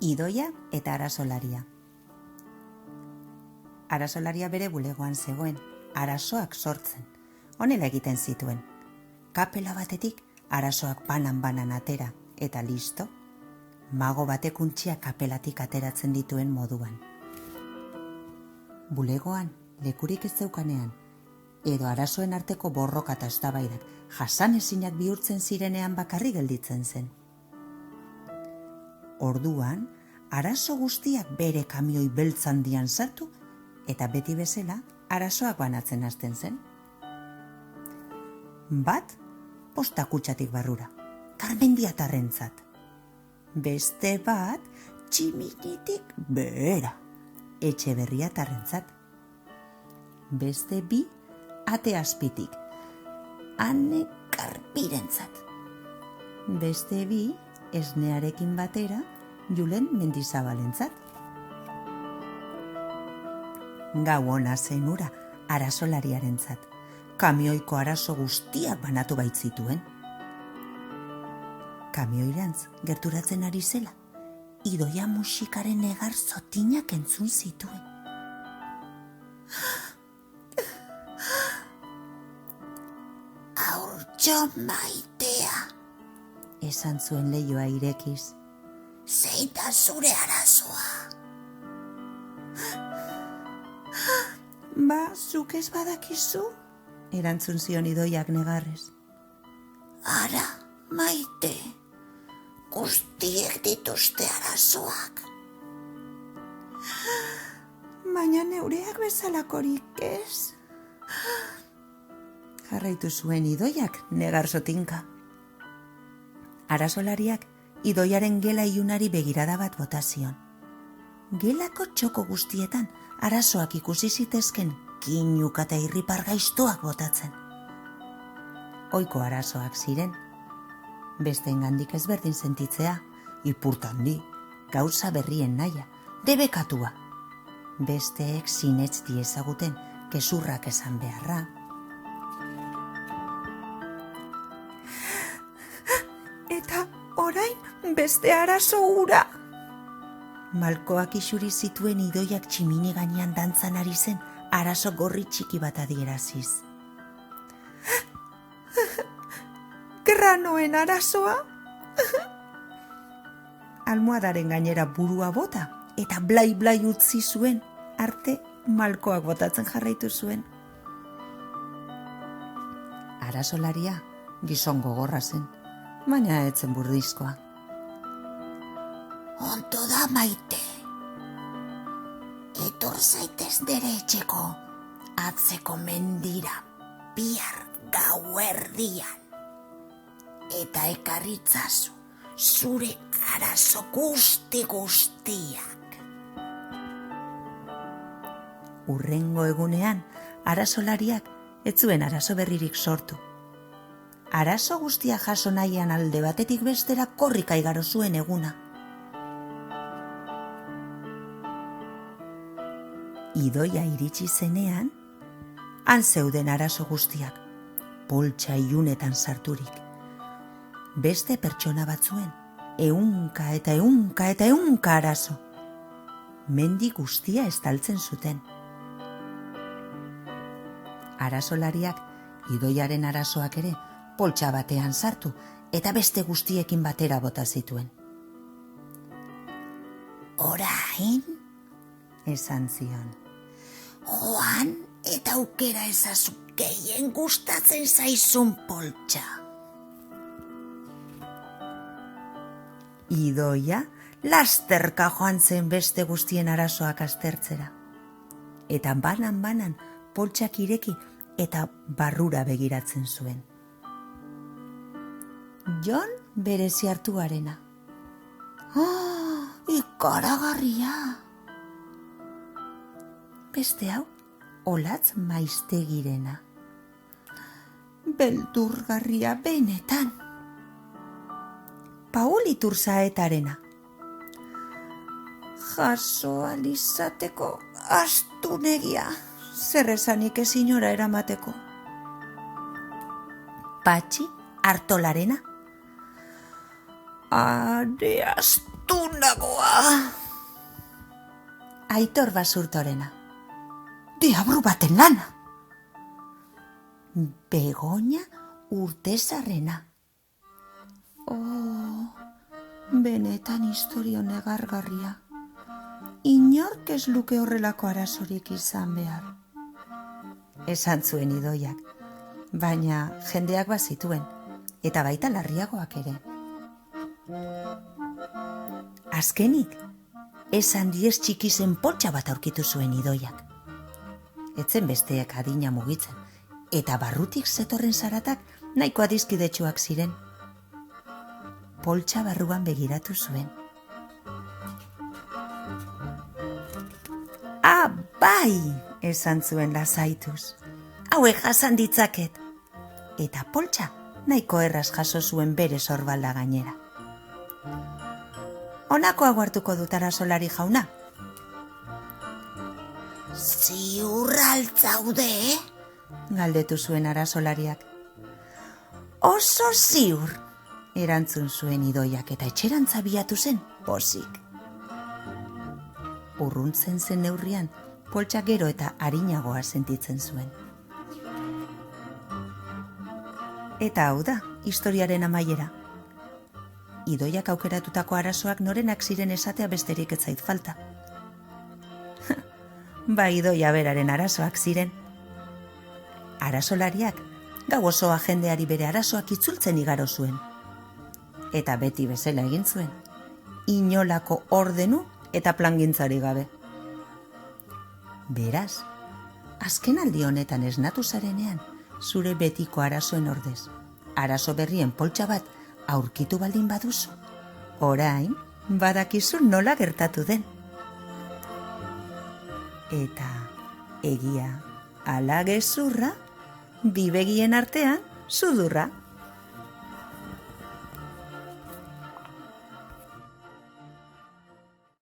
Idoia eta Arasolaria. Arasolaria bere bulegoan zegoen, arasoak sortzen. Honela egiten zituen. Kapela batetik arasoak banan atera, eta listo. Mago batek untxiak kapelatik ateratzen dituen moduan. Bulegoan, lekurik ez zeukanean, edo arasoen arteko borroka eta eztabaidak jasan ezinak bihurtzen zirenean bakarri gelditzen zen. Orduan, araso guztiak bere kamioi beltz handian sartu, eta beti bezala arasoak banatzen hasten zen. Bat, posta kutxatik barrura, Karmendiatarrentzat. Beste bat, tximinitik behera, Etxeberriatarrentzat. Beste bi, ate azpitik, Ane Karpirentzat. Beste bi, esnearekin batera, Julen Mendizabalentzat. Gau ona zen ura Arasolariarentzat. Kamioiko araso guztiak banatu baitzituen. Kamioirantz gerturatzen ari zela, Idoia musikaren negar zotinak entzun zituen. Aurtxo maitea, esan zuen leihoa irekiz. Zein da zure arazoa? Ba, zuk ez badakizu? Erantzun zion Idoiak negarrez. Ara, maite, guztiek dituzte arazoak. Baina neureak bezalakorik ez? Jarraitu zuen Idoiak negar zotinka. Arasolariak Idoiaren gela ilunari begirada bat bota zion. Gelako txoko guztietan arazoak ikusi zitezken kinuk eta irripar gaiztoak botatzen. Ohiko arazoak ziren. Besteengandik ezberdin sentitzea, ipurtandi, gauza berrien naia, debekatua. Besteek sinetz diezaguten, gezurrak esan beharra. Eta orain beste arazo hura. Malkoak isuri zituen Idoiak tximini gainean dantzan ari zen arazo gorri txiki bat adieraziz. Granoen arazoa? Almohadaren gainera burua bota eta blai utzi zuen arte malkoak botatzen jarraitu zuen. Arasolaria gizon gogorra zen, baina etzen burdizkoa. Onto da maite. Etor zaitez nere etxeko, atzeko mendira, bihar gauerdian. Eta ekarritzazu, zure arazo guztiak. Urrengo egunean, arasolariak ez zuen arazo berririk sortu. Arazo guztia jaso nahian alde batetik bestera korrika igaro zuen eguna. Idoia iritsi zenean, han zeuden arazo guztiak, poltsa ilunetan sarturik. Beste pertsona batzuen, ehunka arazo. Mendi guztia estaltzen zuten. Arasolariak Idoiaren arazoak ere poltsa batean sartu eta beste guztiekin batera bota zituen. Orain, esan zion. Joan eta aukera ezazu gehien gustatzen zaizun poltsa. Idoia lasterka joan zen beste guztien arazoak aztertzera. Eta banan poltsak ireki eta barrura begiratzen zuen. Jon berezi hartuarena. Ikaragarria! Beste hau, Olatz Maiztegirena. Beldurgarria benetan. Paul Iturzaetarena. Jaso alizateko astunegia, zer esanik ezinora eramateko. Patxi Artolarena. Are Afortunagoa! Aitor Basurtorena. Deabru baten lana! Begoña Urtezarrena. Oh, benetan historio negargarria. Inork ez luke horrelako arazorik izan behar. Esan zuen Idoiak, baina jendeak bazituen, eta baita larriagoak ere. Azkenik, esan diez txikizen poltsa bat aurkitu zuen Idoiak. Etzen besteak adina mugitzen, eta barrutik zetorren zaratak nahiko adizkidetsuak ziren. Poltsa barruan begiratu zuen. Ah, bai, esan zuen lasaituz. Hauek jasan ditzaket. Eta poltsa nahiko erraz jaso zuen bere sorbalda gainera. Honako hartuko dut arasolari jauna. Ziur altzaude? Galdetu zuen arasolariak. Oso ziur, erantzun zuen Idoiak eta etxerantza biatu zen, pozik. Urruntzen zen neurrian, poltsa gero eta arinagoa sentitzen zuen. Eta hau da, historiaren amaiera. Idoiak aukeratutako arazoak norenak ziren esatea besterik ez zait falta. Ba, Idoia beraren arazoak ziren. Arasolariak gau osoa jendeari bere arazoak itzultzen igaro zuen. Eta beti bezala egin zuen. Inolako ordenu eta plangintzari gabe. Beraz, azken aldi honetan esnatu zarenean, zure betiko arazoen ordez, arazo berrien poltsa bat aurkitu baldin baduzu, orain badakizu nola gertatu den. Eta egia ala gezurra, bi begien artean sudurra.